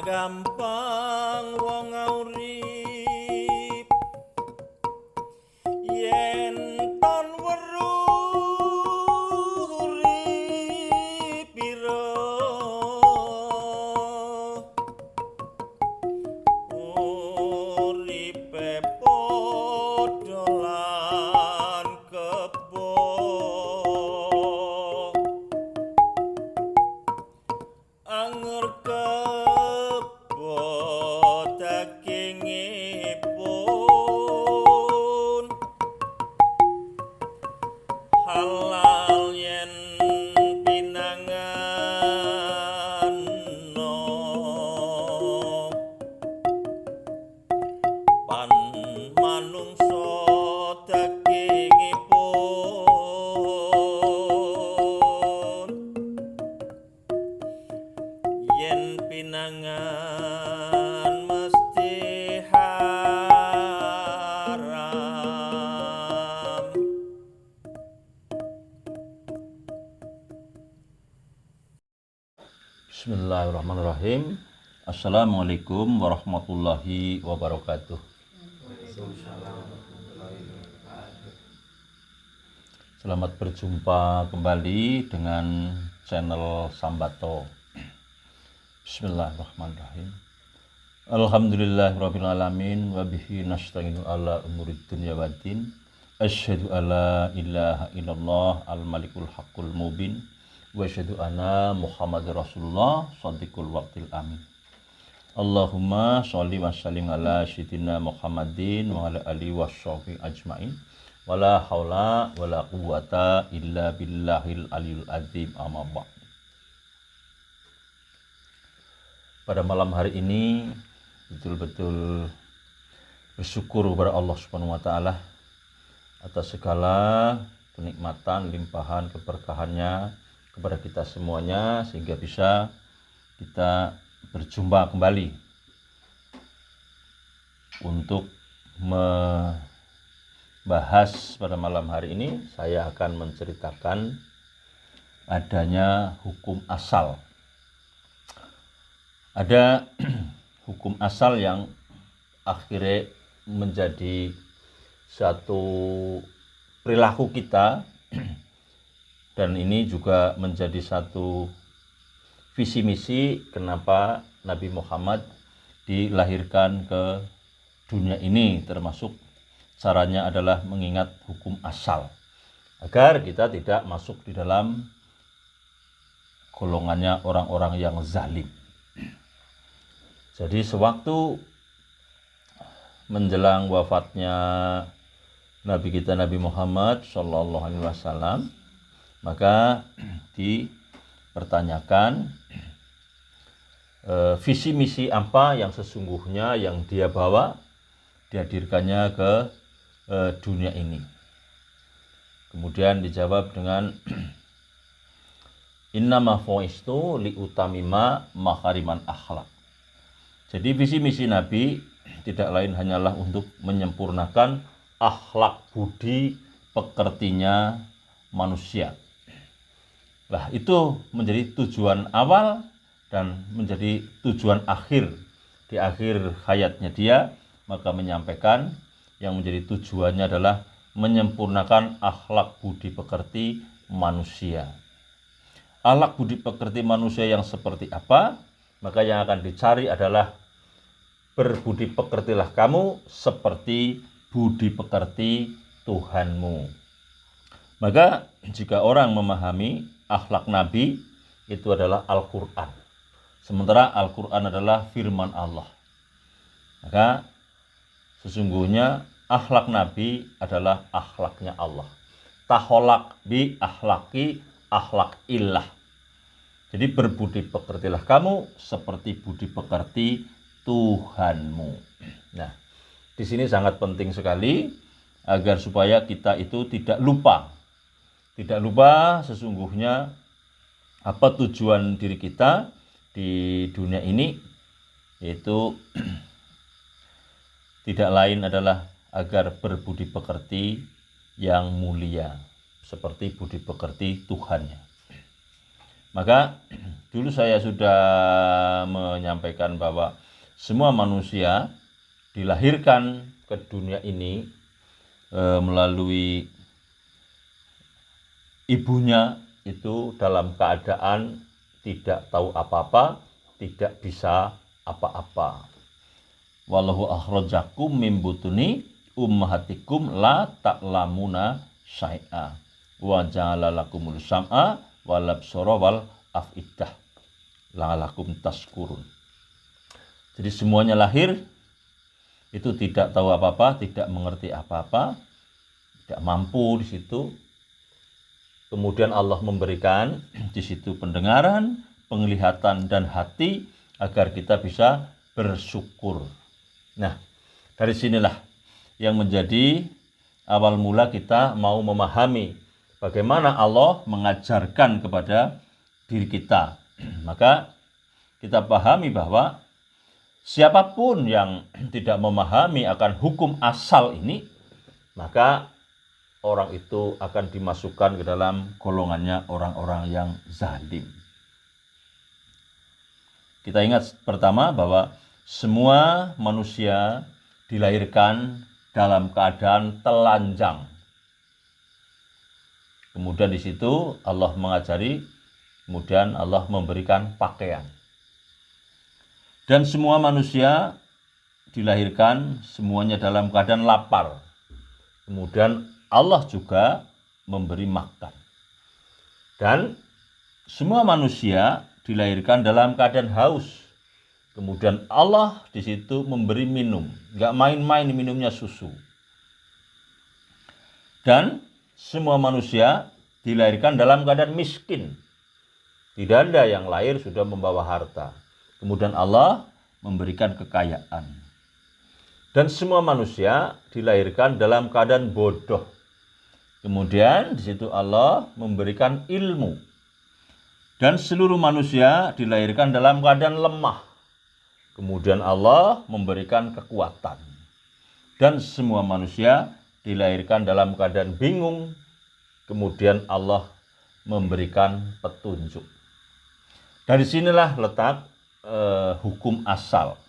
gampang wong urip yen ton weruh urip pira uripe padha lan kebo anger kebo dagingipun halal yen pinanganno pan manungsa dagingipun yen pinangan mesti haram. Bismillahirrahmanirrahim. Assalamualaikum warahmatullahi wabarakatuh. Selamat berjumpa kembali dengan channel Sambato. Bismillahirrahmanirrahim. Alhamdulillahirabbil alamin wa bihi nasta'inu ala umurid dunya waddin. Asyhadu alla ilaha illallah al-malikul haqqul mubin wa asyhadu anna Muhammadar Rasulullah shadiqul waqtil amin. Allahumma sholli wa sallim ala sayyidina Muhammadin wa ala alihi washabihi ajmain. Wala haula wala quwwata illa billahil aliyul azim, amma ba'd. Pada malam hari ini betul-betul bersyukur kepada Allah Subhanahu wa taala atas segala kenikmatan, limpahan, keberkahannya kepada kita semuanya sehingga bisa kita berjumpa kembali untuk membahas pada malam hari ini. Saya akan menceritakan adanya hukum asal. Ada hukum asal yang akhirnya menjadi satu perilaku kita dan ini juga menjadi satu visi misi kenapa Nabi Muhammad dilahirkan ke dunia ini, termasuk caranya adalah mengingat hukum asal agar kita tidak masuk di dalam golongannya orang-orang yang zalim. Jadi sewaktu menjelang wafatnya Nabi kita Nabi Muhammad Shallallahu Alaihi Wasallam, maka dipertanyakan visi misi apa yang sesungguhnya yang dia bawa dihadirkannya ke dunia ini. Kemudian dijawab dengan innama fu'istu liutamima makariman akhlak. Jadi visi misi Nabi tidak lain hanyalah untuk menyempurnakan akhlak budi pekertinya manusia. Lah itu menjadi tujuan awal dan menjadi tujuan akhir di akhir hayatnya dia, maka menyampaikan yang menjadi tujuannya adalah menyempurnakan akhlak budi pekerti manusia. Akhlak budi pekerti manusia yang seperti apa? Maka yang akan dicari adalah berbudi pekertilah kamu seperti budi pekerti Tuhanmu. Maka jika orang memahami akhlak Nabi itu adalah Al-Quran, sementara Al-Quran adalah firman Allah, maka sesungguhnya akhlak Nabi adalah akhlaknya Allah. Taholak bi akhlaki akhlak illah. Jadi berbudi pekertilah kamu seperti budi pekerti Tuhanmu. Nah, di sini sangat penting sekali agar supaya kita itu tidak lupa sesungguhnya apa tujuan diri kita di dunia ini, yaitu tidak lain adalah agar berbudi pekerti yang mulia seperti budi pekerti Tuhannya. Maka dulu saya sudah menyampaikan bahwa semua manusia dilahirkan ke dunia ini melalui ibunya itu dalam keadaan tidak tahu apa-apa, tidak bisa apa-apa. Wallahu akhrajakum min butuni ummahatikum la ta'lamuna syai'a wa ja'ala lakumul sam'a wal absara wal af'idah la'alakum tashkurun. Jadi semuanya lahir itu tidak tahu apa-apa, tidak mengerti apa-apa, tidak mampu di situ. Kemudian Allah memberikan di situ pendengaran, penglihatan dan hati agar kita bisa bersyukur. Nah, dari sinilah yang menjadi awal mula kita mau memahami bagaimana Allah mengajarkan kepada diri kita. Maka kita pahami bahwa siapapun yang tidak memahami akan hukum asal ini, maka orang itu akan dimasukkan ke dalam golongannya orang-orang yang zalim. Kita ingat pertama bahwa semua manusia dilahirkan dalam keadaan telanjang. Kemudian di situ Allah mengajari, kemudian Allah memberikan pakaian. Dan semua manusia dilahirkan semuanya dalam keadaan lapar. Kemudian Allah juga memberi makan. Dan semua manusia dilahirkan dalam keadaan haus. Kemudian Allah di situ memberi minum. Nggak main-main minumnya susu. Dan semua manusia dilahirkan dalam keadaan miskin. Tidak ada yang lahir sudah membawa harta. Kemudian Allah memberikan kekayaan. Dan semua manusia dilahirkan dalam keadaan bodoh. Kemudian di situ Allah memberikan ilmu. Dan seluruh manusia dilahirkan dalam keadaan lemah. Kemudian Allah memberikan kekuatan. Dan semua manusia dilahirkan dalam keadaan bingung. Kemudian Allah memberikan petunjuk. Dari sinilah letak hukum asal.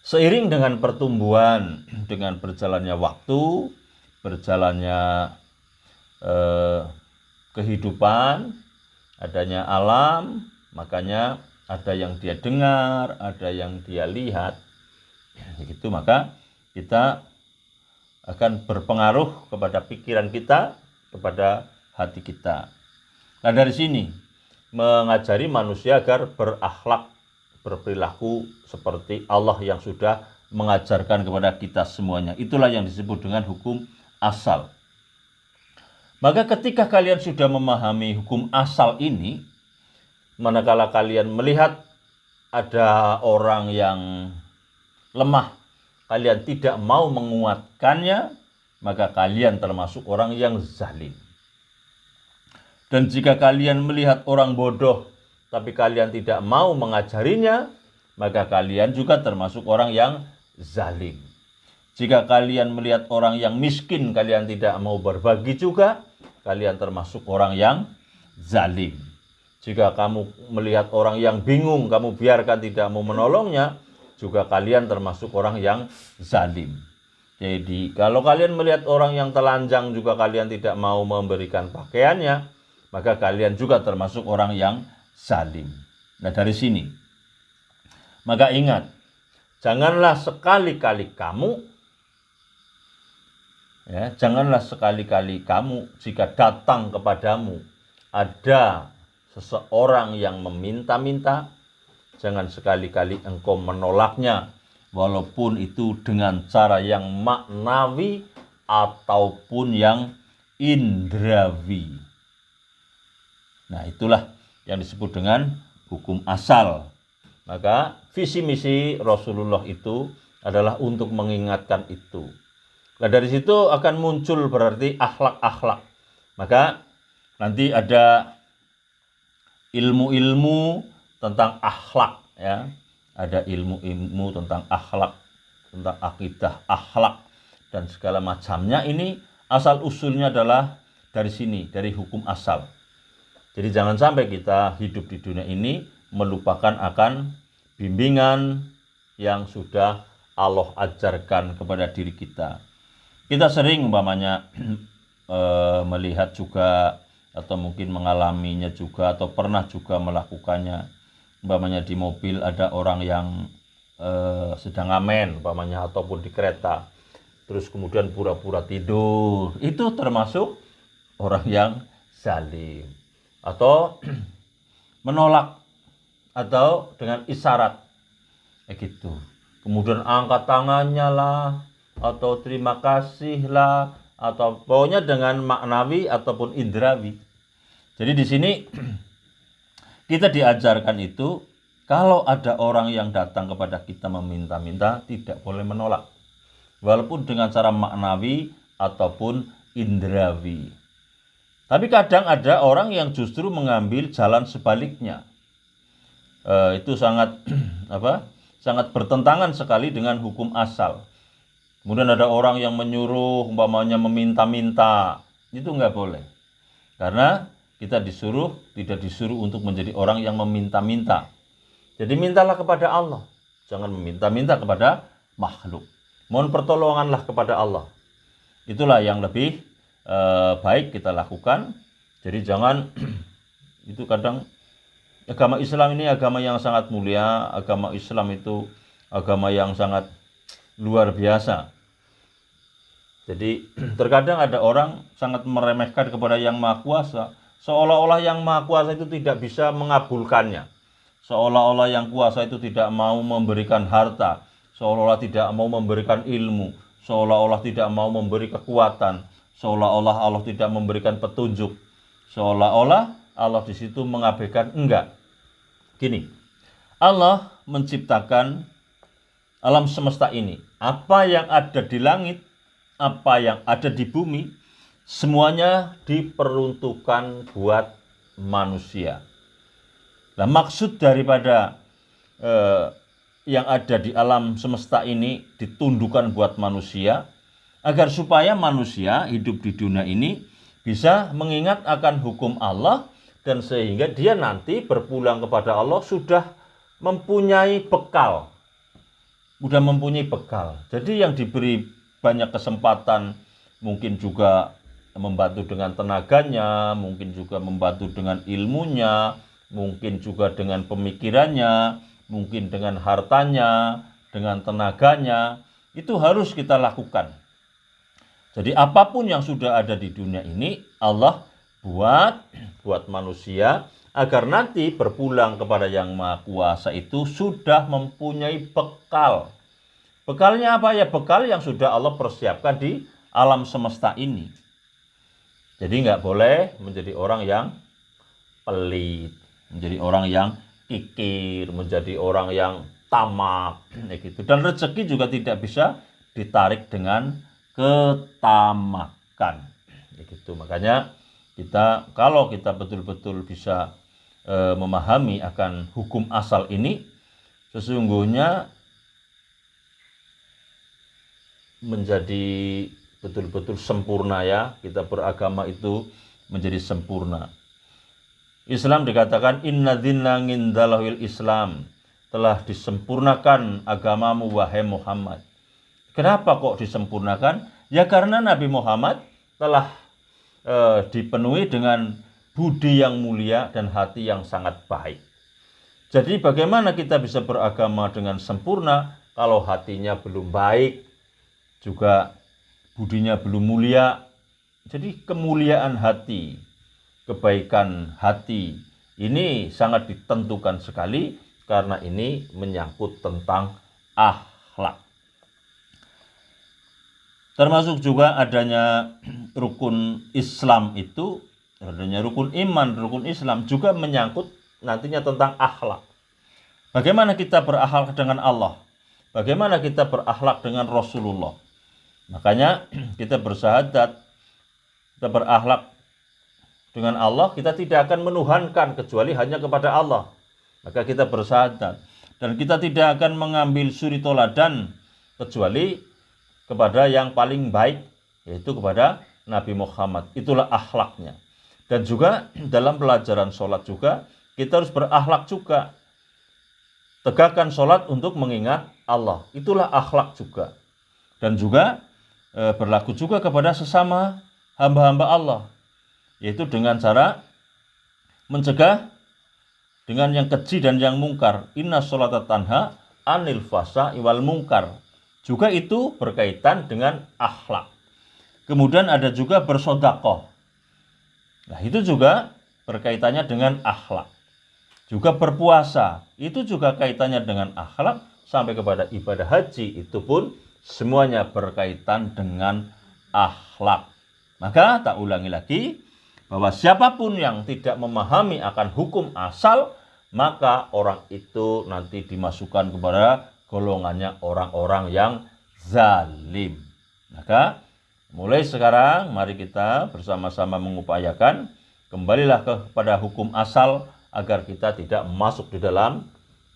Seiring dengan pertumbuhan, dengan berjalannya waktu, berjalannya kehidupan, adanya alam, makanya ada yang dia dengar, ada yang dia lihat. Begitu, maka kita akan berpengaruh kepada pikiran kita, kepada hati kita. Nah, dari sini mengajari manusia agar berakhlak, berperilaku seperti Allah yang sudah mengajarkan kepada kita semuanya. Itulah yang disebut dengan hukum asal. Maka ketika kalian sudah memahami hukum asal ini, manakala kalian melihat ada orang yang lemah, kalian tidak mau menguatkannya, maka kalian termasuk orang yang zalim. Dan jika kalian melihat orang bodoh, tapi kalian tidak mau mengajarinya, maka kalian juga termasuk orang yang zalim. Jika kalian melihat orang yang miskin, kalian tidak mau berbagi juga, kalian termasuk orang yang zalim. Jika kamu melihat orang yang bingung, kamu biarkan tidak mau menolongnya, juga kalian termasuk orang yang zalim. Jadi kalau kalian melihat orang yang telanjang juga kalian tidak mau memberikan pakaiannya, maka kalian juga termasuk orang yang zalim. Nah, dari sini, maka ingat, janganlah sekali-kali kamu jika datang kepadamu ada seseorang yang meminta-minta, jangan sekali-kali engkau menolaknya, walaupun itu dengan cara yang maknawi ataupun yang indrawi. Nah, itulah yang disebut dengan hukum asal. Maka visi misi Rasulullah itu adalah untuk mengingatkan itu. Nah, dari situ akan muncul berarti akhlak-akhlak. Maka nanti ada ilmu-ilmu tentang akhlak, ya. Ada ilmu-ilmu tentang akhlak, tentang akidah, akhlak dan segala macamnya. Ini asal usulnya adalah dari sini, dari hukum asal. Jadi jangan sampai kita hidup di dunia ini melupakan akan bimbingan yang sudah Allah ajarkan kepada diri kita. Kita sering umpamanya melihat juga atau mungkin mengalaminya juga atau pernah juga melakukannya. Umpamanya di mobil ada orang yang sedang ngamen umpamanya ataupun di kereta. Terus kemudian pura-pura tidur. Itu termasuk orang yang zalim. Atau menolak atau dengan isyarat gitu. Kemudian angkat tangannya lah atau terima kasih lah atau pokoknya dengan maknawi ataupun indrawi. Jadi di sini kita diajarkan itu kalau ada orang yang datang kepada kita meminta-minta tidak boleh menolak. Walaupun dengan cara maknawi ataupun indrawi. Tapi kadang ada orang yang justru mengambil jalan sebaliknya. Itu sangat sangat bertentangan sekali dengan hukum asal. Kemudian ada orang yang menyuruh umpamanya meminta-minta. Itu enggak boleh. Karena kita tidak disuruh untuk menjadi orang yang meminta-minta. Jadi mintalah kepada Allah. Jangan meminta-minta kepada makhluk. Mohon pertolonganlah kepada Allah. Itulah yang lebih baik kita lakukan. Jadi jangan itu kadang agama Islam ini agama yang sangat mulia, agama Islam itu agama yang sangat luar biasa. Jadi terkadang ada orang sangat meremehkan kepada yang Maha Kuasa, seolah-olah yang Maha Kuasa itu tidak bisa mengabulkannya. Seolah-olah yang kuasa itu tidak mau memberikan harta, seolah-olah tidak mau memberikan ilmu, seolah-olah tidak mau memberi kekuatan, seolah-olah Allah tidak memberikan petunjuk, seolah-olah Allah di situ mengabaikan. Enggak. Gini, Allah menciptakan alam semesta ini. Apa yang ada di langit, apa yang ada di bumi, semuanya diperuntukkan buat manusia. Nah, maksud daripada yang ada di alam semesta ini ditundukkan buat manusia, agar supaya manusia hidup di dunia ini bisa mengingat akan hukum Allah, dan sehingga dia nanti berpulang kepada Allah sudah mempunyai bekal. Sudah mempunyai bekal. Jadi yang diberi banyak kesempatan, mungkin juga membantu dengan tenaganya, mungkin juga membantu dengan ilmunya, mungkin juga dengan pemikirannya, mungkin dengan hartanya, dengan tenaganya, itu harus kita lakukan. Jadi apapun yang sudah ada di dunia ini, Allah buat manusia agar nanti berpulang kepada yang Maha Kuasa itu sudah mempunyai bekal. Bekalnya apa ya? Bekal yang sudah Allah persiapkan di alam semesta ini. Jadi nggak boleh menjadi orang yang pelit, menjadi orang yang kikir, menjadi orang yang tamak, gitu. Dan rezeki juga tidak bisa ditarik dengan ketamakan, gitu. Makanya kalau kita betul-betul bisa memahami akan hukum asal ini, sesungguhnya menjadi betul-betul sempurna ya. Kita beragama itu menjadi sempurna. Islam dikatakan inna dhinna ngindallahil Islam, telah disempurnakan agamamu wahai Muhammad. Kenapa kok disempurnakan? Ya karena Nabi Muhammad telah dipenuhi dengan budi yang mulia dan hati yang sangat baik. Jadi bagaimana kita bisa beragama dengan sempurna kalau hatinya belum baik, juga budinya belum mulia? Jadi kemuliaan hati, kebaikan hati ini sangat ditentukan sekali, karena ini menyangkut tentang akhlak. Termasuk juga adanya rukun Islam itu, adanya rukun iman, rukun Islam juga menyangkut nantinya tentang akhlak. Bagaimana kita berakhlak dengan Allah? Bagaimana kita berakhlak dengan Rasulullah? Makanya kita bersyahadat, kita berakhlak dengan Allah, kita tidak akan menuhankan kecuali hanya kepada Allah. Maka kita bersyahadat. Dan kita tidak akan mengambil suri toladan kecuali kepada yang paling baik, yaitu kepada Nabi Muhammad. Itulah akhlaknya. Dan juga dalam pelajaran sholat juga, kita harus berakhlak juga. Tegakkan sholat untuk mengingat Allah. Itulah akhlak juga. Dan juga berlaku juga kepada sesama hamba-hamba Allah. Yaitu dengan cara mencegah dengan yang keji dan yang mungkar. Inna sholata tanha anil fahsya'i wal mungkar. Juga itu berkaitan dengan akhlak. Kemudian ada juga bersedekah. Nah, itu juga berkaitannya dengan akhlak. Juga berpuasa, itu juga kaitannya dengan akhlak. Sampai kepada ibadah haji, itu pun semuanya berkaitan dengan akhlak. Maka tak ulangi lagi, bahwa siapapun yang tidak memahami akan hukum asal, maka orang itu nanti dimasukkan kepada golongannya orang-orang yang zalim. Maka mulai sekarang mari kita bersama-sama mengupayakan kembalilah kepada hukum asal agar kita tidak masuk di dalam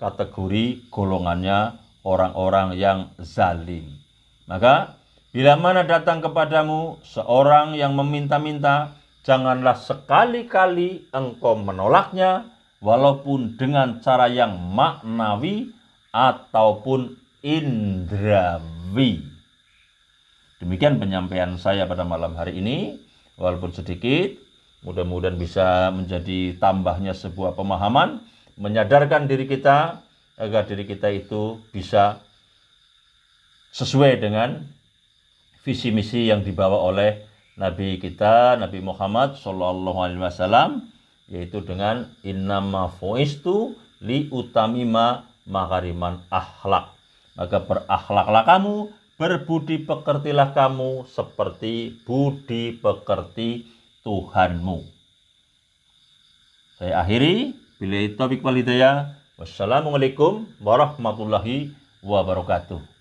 kategori golongannya orang-orang yang zalim. Maka bila mana datang kepadamu seorang yang meminta-minta, janganlah sekali-kali engkau menolaknya walaupun dengan cara yang maknawi ataupun indrawi. Demikian penyampaian saya pada malam hari ini, walaupun sedikit, mudah-mudahan bisa menjadi tambahnya sebuah pemahaman, menyadarkan diri kita agar diri kita itu bisa sesuai dengan visi misi yang dibawa oleh Nabi kita, Nabi Muhammad SAW, yaitu dengan innama fuistu li utamima makariman akhlak. Maka berakhlaklah kamu, berbudi pekertilah kamu seperti budi pekerti Tuhanmu. Saya akhiri, billahi taufiq wal hidayah. Wassalamualaikum warahmatullahi wabarakatuh.